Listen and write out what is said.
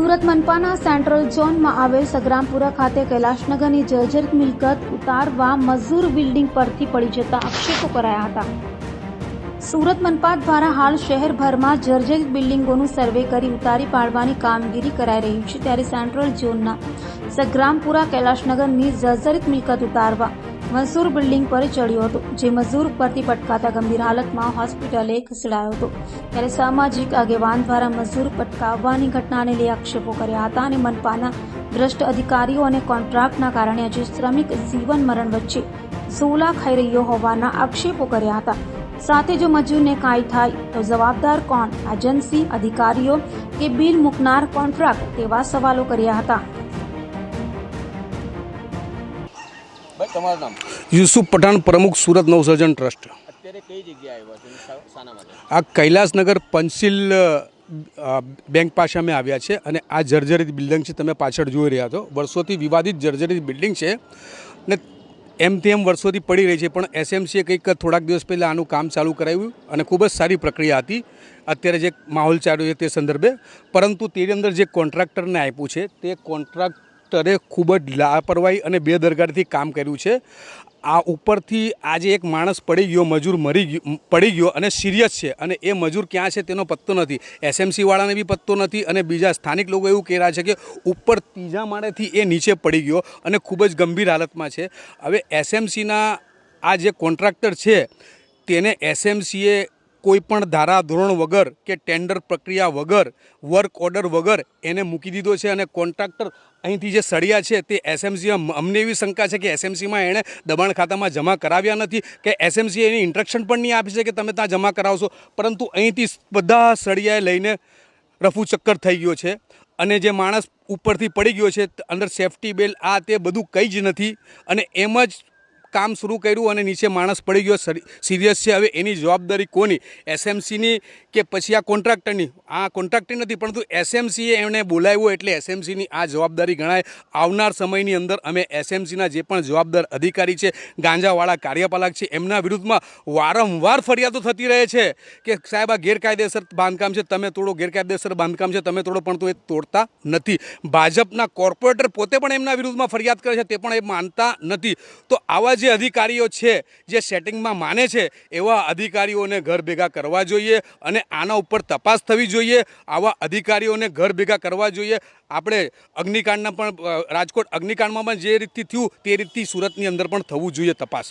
Surat મનપાના central ઝોનમાં આવેલ સગ્રામપુરા ખાતે કૈલાશનગરની જર્જરિત મિલકત ઉતારવા મજૂર બિલ્ડિંગ પરથી પડી જતા આક્ષેપો કરાયા હતા। સુરત મનપા દ્વારા હાલ શહેરભરમાં જર્જરિત બિલ્ડિંગોનું સર્વે કરી ઉતારી પાડવાની કામગીરી કરાઈ રહી છે, ત્યારે સેન્ટ્રલ ઝોનના સગ્રામપુરા કૈલાશનગરની જર્જરિત મિલકત ઉતારવા મજૂર બિલ્ડિંગ પર ચડ્યો હતો, જે મજૂર પરથી પટકાતા ગંભીર હાલતમાં હોસ્પિટલે ખસેડાયો હતો। ત્યારે સામાજિક આગેવાન દ્વારા મજૂર પટકાવવાની ઘટનાને લઈ આક્ષેપો કર્યા હતા અને મનપાના ભ્રષ્ટ અધિકારીઓ અને કોન્ટ્રાક્ટના કારણે આજે શ્રમિક જીવન મરણ વચ્ચે ઝોલા ખાઈ રહ્યો હોવાના આક્ષેપો કર્યા હતા। સાથે જો મજૂરને કાંઈ થાય તો જવાબદાર કોણ, એજન્સી, અધિકારીઓ કે બિલ મૂકનાર કોન્ટ્રાક્ટ, તેવા સવાલો કર્યા હતા। યુસુફ પઠાણ, પ્રમુખ સુરત નવસર્જન ટ્રસ્ટ। અત્યારે કઈ જગ્યાએ આવ્યા છો અને શાના માટે? આ કૈલાસનગર પંચશીલ બેંક પાસે અમે આવ્યા છે અને આ જર્જરિત બિલ્ડિંગ છે, તમે પાછળ જોઈ રહ્યા છો। વર્ષોથી વિવાદિત જર્જરિત બિલ્ડિંગ છે ને એમ તેમ વર્ષોથી પડી રહી છે, પણ એસએમસીએ કંઈક થોડાક દિવસ પહેલાં આનું કામ ચાલુ કરાવ્યું અને ખૂબ જ સારી પ્રક્રિયા હતી અત્યારે જે માહોલ ચાલ્યો છે તે સંદર્ભે। પરંતુ તેની અંદર જે કોન્ટ્રાક્ટરને આપ્યું છે તે કોન્ટ્રાક્ટરે ખૂબ જ લાપરવાહી અને બેદરકારીથી કામ કર્યું છે। આ ઉપરથી આજે એક માણસ પડી ગયો, મજૂર પડી ગયો અને સિરિયસ છે, અને એ મજૂર ક્યાં છે તેનો પત્તો નથી, એસએમસીવાળાને બી પત્તો નથી અને બીજા સ્થાનિક લોકો એવું કહી રહ્યા છે કે ઉપર ત્રીજા માળેથી એ નીચે પડી ગયો અને ખૂબ જ ગંભીર હાલતમાં છે। હવે એસએમસીના આ જે કોન્ટ્રાક્ટર છે તેને એસએમસીએ કોઈ પણ ધારા ધોરણ વગર કે ટેન્ડર પ્રક્રિયા વગર, વર્ક ઓર્ડર વગર એને મૂકી દીધો છે અને કોન્ટ્રાક્ટર અહીંથી જે સળિયા છે તે એસએમસીમાં, અમને એવી શંકા છે કે એસએમસીમાં એણે દબાણ ખાતામાં જમા કરાવ્યા નથી કે એસએમસી એની ઇન્સ્ટ્રક્શન પણ નહીં આપી છે કે તમે ત્યાં જમા કરાવશો, પરંતુ અહીંથી બધા સળિયાએ લઈને રફુ ચક્કર થઈ ગયો છે અને જે માણસ ઉપરથી પડી ગયો છે અંદર સેફટી બેલ્ટ આ તે બધું કંઈ જ નથી અને એમ જ કામ શરૂ કર્યું અને નીચે માણસ પડી ગયો, સિરિયસ છે। હવે એની જવાબદારી કોની, એસએમસીની કે પછી આ કોન્ટ્રાક્ટરની? આ કોન્ટ્રાક્ટર નથી, પરંતુ એસએમસીએ એમને બોલાવ્યો એટલે એસએમસીની આ જવાબદારી ગણાય। આવનાર સમયની અંદર અમે એસએમસીના જે પણ જવાબદાર અધિકારી છે, ગાંજાવાળા કાર્યપાલક છે, એમના વિરુદ્ધમાં વારંવાર ફરિયાદો થતી રહે છે કે સાહેબ આ ગેરકાયદેસર બાંધકામ છે, તમે તોડો, ગેરકાયદેસર બાંધકામ છે તમે તોડો, પણ તો એ તોડતા નથી। ભાજપના કોર્પોરેટર પોતે પણ એમના વિરુદ્ધમાં ફરિયાદ કરે છે, તે પણ એ માનતા નથી। તો આવા જે અધિકારીઓ છે જે સેટિંગમાં માને છે એવા અધિકારીઓને ઘર ભેગા કરવા જોઈએ અને આના ઉપર તપાસ થવી જોઈએ। આવા અધિકારીઓને ઘર ભેગા કરવા જોઈએ। આપણે અગ્નિકાંડના પણ રાજકોટ અગ્નિકાંડમાં પણ જે રીતથી થયું તે રીતથી સુરતની અંદર પણ થવું જોઈએ તપાસ।